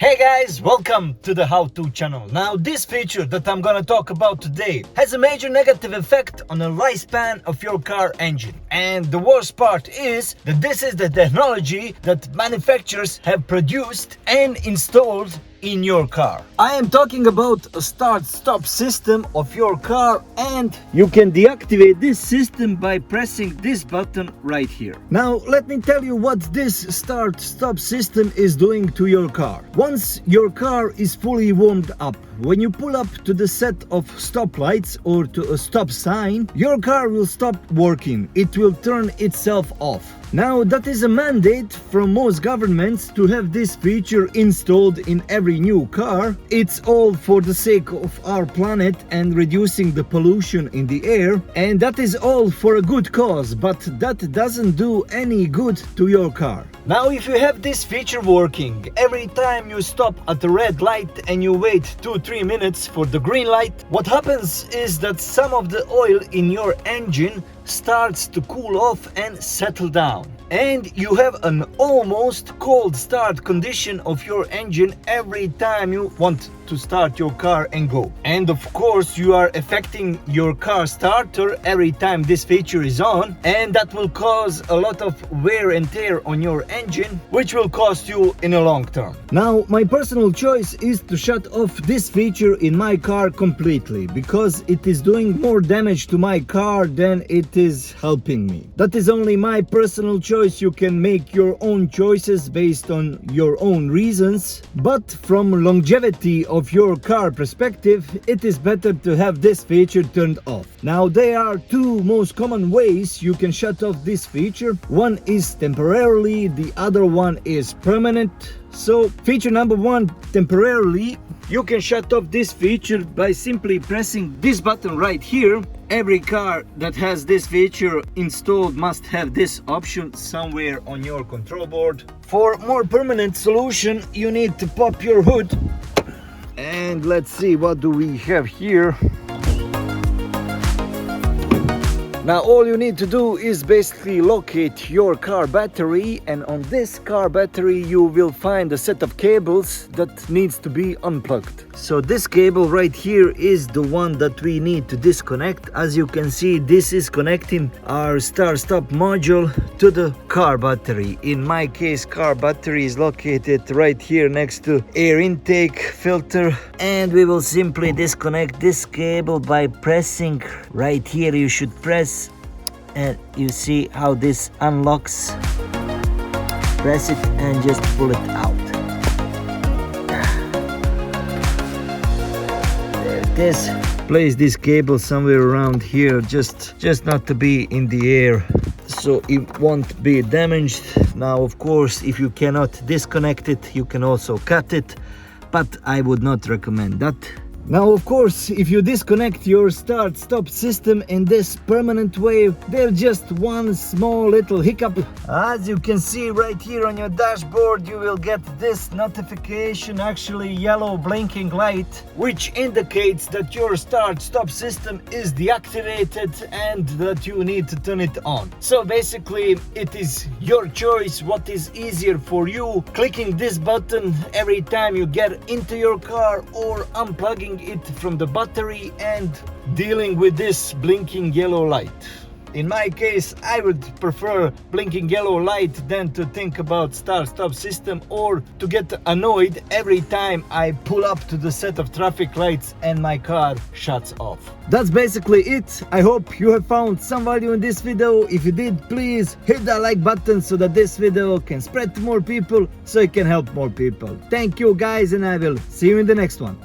Hey guys, welcome to the how-to channel. Now this feature that I'm gonna talk about today has a major negative effect on the lifespan of your car engine. And the worst part is that this is the technology that manufacturers have produced and installed in your car. I am talking about a start-stop system of your car, and you can deactivate this system by pressing this button right here. Now let me tell you what this start-stop system is doing to your car. Once your car is fully warmed up, when you pull up to the set of stop lights or to a stop sign, your car will stop working. It will turn itself off. Now that is a mandate from most governments to have this feature installed in every new car. It's all for the sake of our planet and reducing the pollution in the air, and that is all for a good cause, but that doesn't do any good to your car. Now if you have this feature working, every time you stop at the red light and you wait 2-3 minutes for the green light, what happens is that some of the oil in your engine starts to cool off and settle down, and you have an almost cold start condition of your engine every time you want to start your car and go. And of course you are affecting your car starter every time this feature is on, and that will cause a lot of wear and tear on your engine, which will cost you in a long term. Now my personal choice is to shut off this feature in my car completely, because it is doing more damage to my car than it is helping me. That is only my personal choice. You can make your own choices based on your own reasons, but from longevity of your car perspective, it is better to have this feature turned off. Now there are two most common ways you can shut off this feature. One is temporarily, the other one is permanent. So feature number one, temporarily, you can shut off this feature by simply pressing this button right here. Every car that has this feature installed must have this option somewhere on your control board. For more permanent solution, you need to pop your hood, and let's see, what do we have here? Now all you need to do is basically locate your car battery, and on this car battery you will find a set of cables that needs to be unplugged. So this cable right here is the one that we need to disconnect. As you can see, this is connecting our start-stop module to the car battery. In my case, car battery is located right here next to air intake filter, and we will simply disconnect this cable by pressing right here. You should press, and you see how this unlocks. Press it and just pull it out. There it is. Place this cable somewhere around here, just not to be in the air, so it won't be damaged. Now of course, if you cannot disconnect it, you can also cut it, but I would not recommend that. Now of course, if you disconnect your start-stop system in this permanent way, there's just one small little hiccup. As you can see right here on your dashboard, you will get this notification, actually yellow blinking light, which indicates that your start-stop system is deactivated and that you need to turn it on. So basically it is your choice what is easier for you, clicking this button every time you get into your car, or unplugging it from the battery and dealing with this blinking yellow light. In my case, I would prefer blinking yellow light than to think about start-stop system, or to get annoyed every time I pull up to the set of traffic lights and my car shuts off. That's basically it. I hope you have found some value in this video. If you did, please hit that like button so that this video can spread to more people, so it can help more people. Thank you guys, and I will see you in the next one.